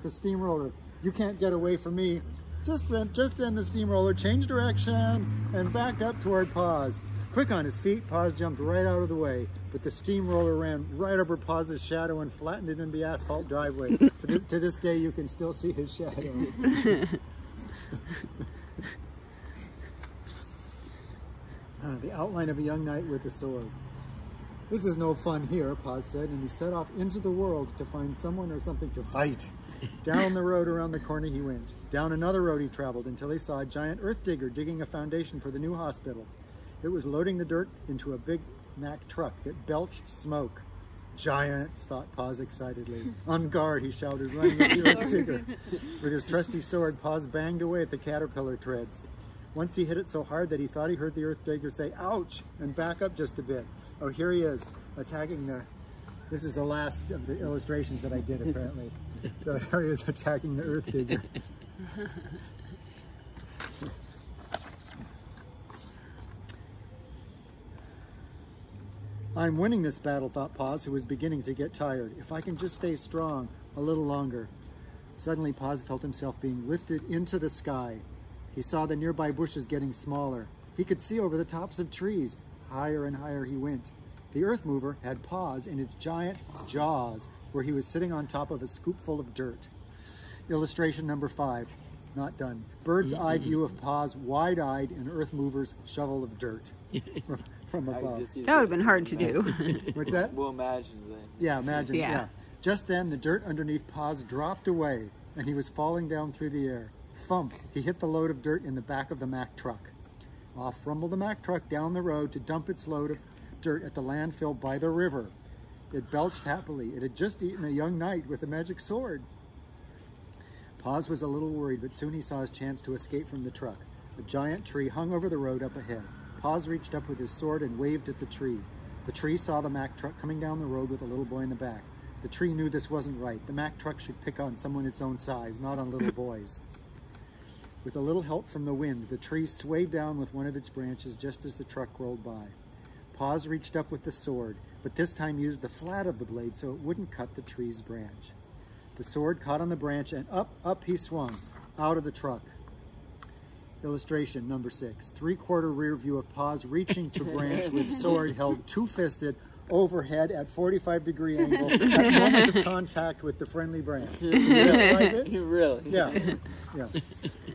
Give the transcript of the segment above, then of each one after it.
with the steamroller. You can't get away from me. Just then the steamroller changed direction and backed up toward Pahz. Quick on his feet, Pahz jumped right out of the way, but the steamroller ran right over Pahz's shadow and flattened it in the asphalt driveway. To this day, you can still see his shadow. The outline of a young knight with a sword. This is no fun here, Pahz said, and he set off into the world to find someone or something to fight. Down the road around the corner he went. Down another road he traveled until he saw a giant earth digger digging a foundation for the new hospital. It was loading the dirt into a big Mack truck that belched smoke. Giants, thought Pahz excitedly. On guard, he shouted, running at the earth digger. With his trusty sword, Pahz banged away at the caterpillar treads. Once he hit it so hard that he thought he heard the earth digger say, ouch, and back up just a bit. Oh, here he is, attacking the... This is the last of the illustrations that I did, apparently. So here he is attacking the earth digger. I'm winning this battle, thought Pahz, who was beginning to get tired. If I can just stay strong a little longer. Suddenly, Pahz felt himself being lifted into the sky. He saw the nearby bushes getting smaller. He could see over the tops of trees. Higher and higher he went. The earth mover had Pahz in its giant jaws, where he was sitting on top of a scoopful of dirt. Illustration number 5. Not done. Bird's eye view of Pahz, wide-eyed, and earth mover's shovel of dirt from above. That would have been hard to do. What's that? We'll imagine that. Yeah, imagine. Yeah. Just then, the dirt underneath Pahz dropped away, and he was falling down through the air. Thump! He hit the load of dirt in the back of the Mack truck. Off rumbled the Mack truck down the road to dump its load of dirt at the landfill by the river. It belched happily. It had just eaten a young knight with a magic sword. Pahz was a little worried, but soon he saw his chance to escape from the truck. A giant tree hung over the road up ahead. Pahz reached up with his sword and waved at the tree. The tree saw the Mack truck coming down the road with a little boy in the back. The tree knew this wasn't right. The Mack truck should pick on someone its own size, not on little boys. With a little help from the wind, the tree swayed down with one of its branches just as the truck rolled by. Pahz reached up with the sword, but this time used the flat of the blade so it wouldn't cut the tree's branch. The sword caught on the branch and up he swung, out of the truck. Illustration number 6. 3/4 rear view of Pahz reaching to branch with sword held two-fisted overhead at 45-degree angle at moment of contact with the friendly branch. You realize it? Really? Yeah. Yeah.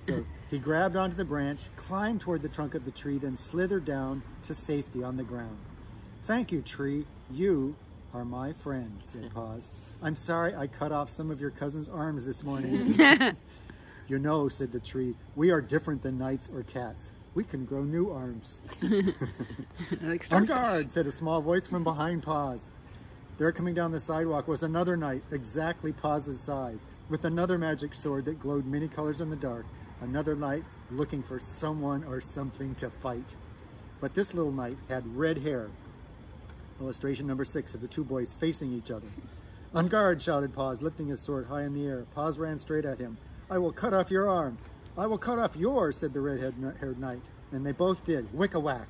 So he grabbed onto the branch, climbed toward the trunk of the tree, then slithered down to safety on the ground. Thank you, tree. You are my friend, said Pahz. I'm sorry I cut off some of your cousin's arms this morning. You know, said the tree, we are different than knights or cats. We can grow new arms. On guard, said a small voice from behind Pahz. There coming down the sidewalk was another knight, exactly Pahz's size, with another magic sword that glowed many colors in the dark. Another knight looking for someone or something to fight. But this little knight had red hair. Illustration number 6 of the two boys facing each other. On guard, shouted Pahz, lifting his sword high in the air. Pahz ran straight at him. I will cut off your arm. I will cut off yours, said the red-haired knight. And they both did. Wick-a-whack.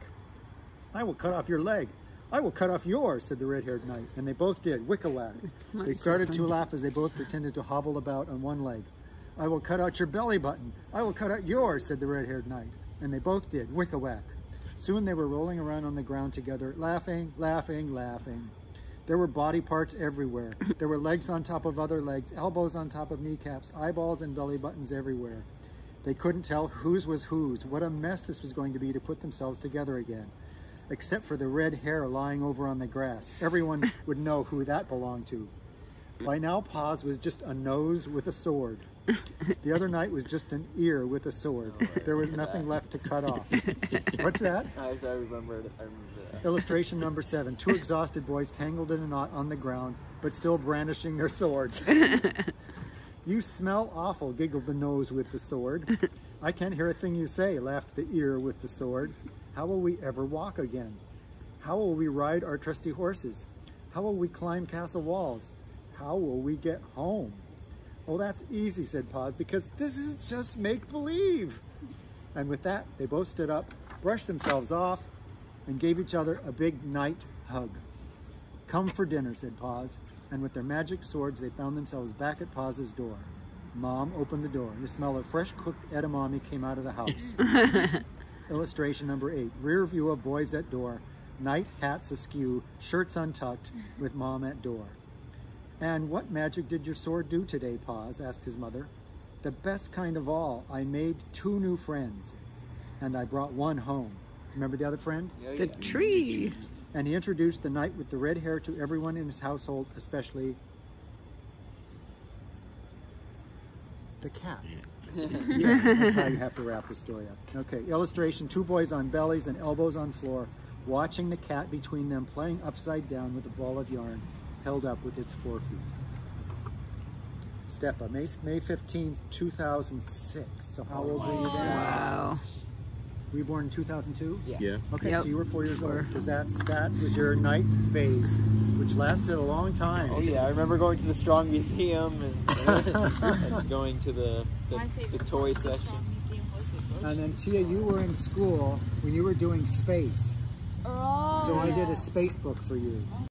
I will cut off your leg. I will cut off yours, said the red-haired knight. And they both did. Wick-a-whack. They started to laugh as they both pretended to hobble about on one leg. I will cut out your belly button. I will cut out yours, said the red-haired knight. And they both did. Wick-a-whack. Soon they were rolling around on the ground together, laughing, laughing, laughing. There were body parts everywhere. There were legs on top of other legs, elbows on top of kneecaps, eyeballs and belly buttons everywhere. They couldn't tell whose was whose. What a mess this was going to be to put themselves together again. Except for the red hair lying over on the grass. Everyone would know who that belonged to. By now, Pahz was just a nose with a sword. The other knight was just an ear with a sword. There was nothing left to cut off. What's that? I remember that. Illustration number 7. Two exhausted boys tangled in a knot on the ground, but still brandishing their swords. You smell awful, giggled the nose with the sword. I can't hear a thing you say, laughed the ear with the sword. How will we ever walk again? How will we ride our trusty horses? How will we climb castle walls? How will we get home? Oh, that's easy, said Pahz, because this is just make-believe. And with that, they both stood up, brushed themselves off, and gave each other a big night hug. Come for dinner, said Pahz, and with their magic swords, they found themselves back at Pahz's door. Mom opened the door. The smell of fresh cooked edamame came out of the house. Illustration number 8. Rear view of boys at door. Night hats askew, shirts untucked, with Mom at door. And what magic did your sword do today, Pahz? Asked his mother. The best kind of all. I made 2 new friends, and I brought one home. Remember the other friend? The tree. And he introduced the knight with the red hair to everyone in his household, especially the cat. Yeah, that's how you have to wrap the story up. Okay, illustration, 2 boys on bellies and elbows on floor, watching the cat between them, playing upside down with a ball of yarn held up with his 4 feet. Steppa, May 15th, 2006. So how old were you then? Wow. Were you born in 2002? Yeah. Okay, Yep. so you were 4 years old, because that was your night phase, which lasted a long time. Oh yeah, I remember going to the Strong Museum and going to the toy section. And then Tia, you were in school when you were doing space. Oh, So I did a space book for you.